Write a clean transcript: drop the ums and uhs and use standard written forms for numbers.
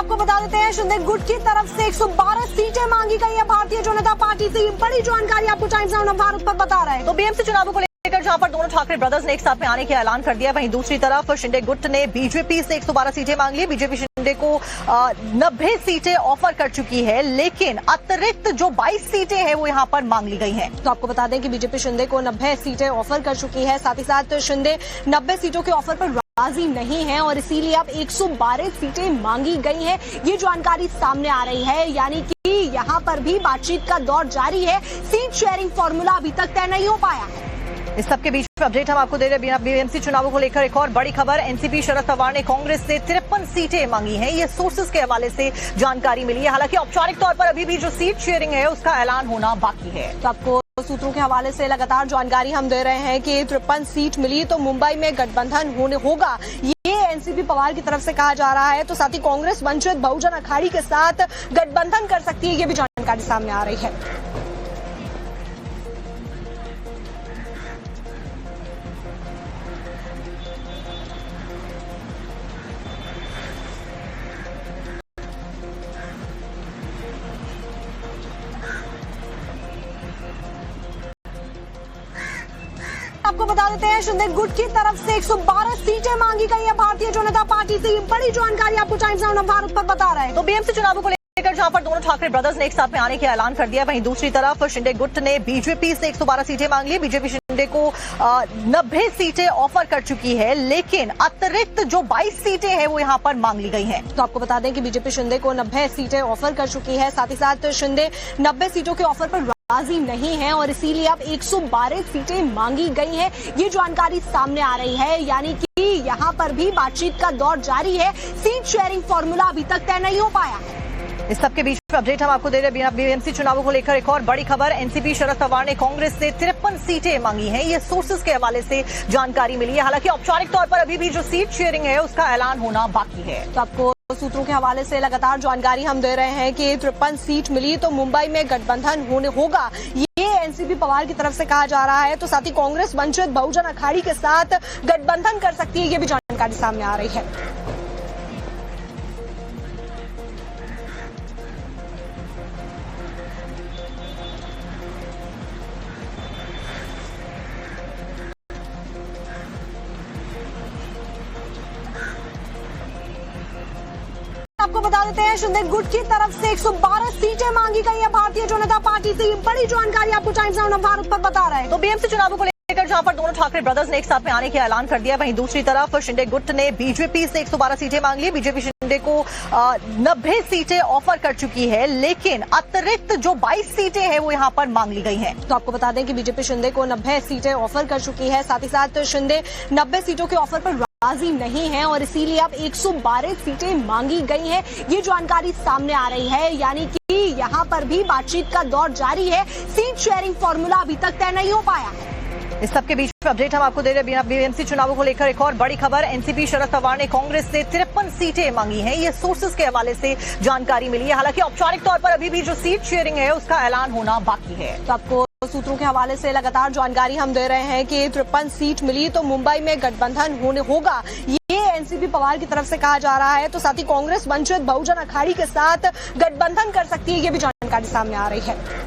आपको बता देते हैं शिंदे गुट की तरफ से 112 सीटें मांगी गई है भारतीय जनता पार्टी से। ये बड़ी जानकारी आपको टाइम्स नाउ भारत पर बता रहे हैं। तो बीएमसी चुनावों को लेकर जहां पर दोनों ठाकरे ब्रदर्स ने एक साथ में आने का ऐलान कर दिया, वहीं दूसरी तरफ शिंदे गुट ने बीजेपी से 112 सीटें मांग ली। बीजेपी शिंदे को 90 सीटें ऑफर कर चुकी है, लेकिन अतिरिक्त जो 22 सीटें हैं वो यहां पर मांग ली गई हैं। तो आपको बता दें कि बीजेपी शिंदे को 90 सीटें ऑफर कर चुकी है। साथ ही साथ शिंदे 90 सीटों के ऑफर पर राजी नहीं है और इसीलिए अब 112 सीटें मांगी गई हैं। ये जानकारी सामने आ रही है, यानी कि यहां पर भी बातचीत का दौर जारी है। सीट शेयरिंग फॉर्मूला अभी तक तय नहीं हो पाया है। इस सबके बीच में अपडेट हम आपको दे रहे हैं बीएमसी चुनावों को लेकर एक और बड़ी खबर। एनसीपी शरद पवार ने कांग्रेस से 53 सीटें मांगी हैं। ये सोर्सेज के हवाले से जानकारी मिली है। हालांकि औपचारिक तौर पर अभी भी जो सीट शेयरिंग है उसका ऐलान होना बाकी है। तो आपको सूत्रों के हवाले से लगातार जानकारी हम दे रहे हैं कि 53 सीट मिली तो मुंबई में गठबंधन होगा, ये एनसीपी पवार की तरफ से कहा जा रहा है। तो साथ ही कांग्रेस वंचित बहुजन अखाड़ी के साथ गठबंधन कर सकती है, ये भी जानकारी सामने आ रही है। आपको बता देते हैं शिंदे गुट की तरफ से 112 सीटें मांगी गई है भारतीय जनता पार्टी से। ये बड़ी जानकारी आपको टाइम्स नाउ भारत पर बता रहे हैं। तो बीएमसी चुनावों को लेकर जहां पर दोनों ठाकरे ब्रदर्स ने एक साथ में आने का ऐलान कर दिया, वहीं दूसरी तरफ शिंदे गुट ने बीजेपी से 112 सीटें मांग ली। बीजेपी शिंदे को 90 सीटें ऑफर कर चुकी है, लेकिन अतिरिक्त जो 22 सीटें हैं वो यहां पर मांग ली गई हैं। तो आपको बता दें कि बीजेपी शिंदे को 90 सीटें ऑफर कर चुकी है। साथ ही साथ शिंदे 90 सीटों के ऑफर पर राजी नहीं है और इसीलिए अब 112 सीटें मांगी गई हैं। ये जानकारी सामने आ रही है, यानी कि यहां पर भी बातचीत का दौर जारी है। सीट शेयरिंग फॉर्मूला अभी तक तय नहीं हो पाया है। इस सबके बीच में अपडेट हम आपको दे रहे हैं बीएमसी चुनावों को लेकर एक और बड़ी खबर। एनसीपी शरद पवार ने कांग्रेस से 53 सीटें मांगी हैं। ये सोर्सेज के हवाले से जानकारी मिली है। हालांकि औपचारिक तौर पर अभी भी जो सीट शेयरिंग है उसका ऐलान होना बाकी है। तो आपको सूत्रों के हवाले से लगातार जानकारी हम दे रहे हैं कि 53 सीट मिली तो मुंबई में गठबंधन होगा, ये एनसीपी पवार की तरफ से कहा जा रहा है। तो साथ ही कांग्रेस वंचित बहुजन अखाड़ी के साथ गठबंधन कर सकती है, ये भी जानकारी सामने आ रही है। आपको बता देते हैं शिंदे गुट की तरफ से 112 सीटें मांगी गई है भारतीय जनता पार्टी से। ये बड़ी जानकारी आपको टाइम्स नाउ भारत पर बता रहे हैं। तो बीएमसी चुनावों को लेकर जहां पर दोनों ठाकरे ब्रदर्स ने एक साथ में आने का ऐलान कर दिया, वहीं दूसरी तरफ शिंदे गुट ने बीजेपी से 112 सीटें मांग ली। बीजेपी शिंदे को 90 सीटें ऑफर कर चुकी है, लेकिन अतिरिक्त जो 22 सीटें हैं वो यहां पर मांग ली गई हैं। तो आपको बता दें कि बीजेपी शिंदे को 90 सीटें ऑफर कर चुकी है। साथ ही साथ शिंदे 90 सीटों के ऑफर पर राजी नहीं है और इसीलिए अब 112 सीटें मांगी गई हैं। ये जानकारी सामने आ रही है, यानी कि यहां पर भी बातचीत का दौर जारी है। सीट शेयरिंग फॉर्मूला अभी तक तय नहीं हो पाया है। इस सबके बीच में अपडेट हम आपको दे रहे हैं बीएमसी चुनावों को लेकर एक और बड़ी खबर। एनसीपी शरद पवार ने कांग्रेस से 53 सीटें मांगी हैं। ये सोर्सेज के हवाले से जानकारी मिली है। हालांकि औपचारिक तौर पर अभी भी जो सीट शेयरिंग है उसका ऐलान होना बाकी है। तो आपको सूत्रों के हवाले से लगातार जानकारी हम दे रहे हैं कि 53 सीट मिली तो मुंबई में गठबंधन होगा, ये एनसीपी पवार की तरफ से कहा जा रहा है। तो साथ ही कांग्रेस वंचित बहुजन अखाड़ी के साथ गठबंधन कर सकती है, ये भी जानकारी सामने आ रही है।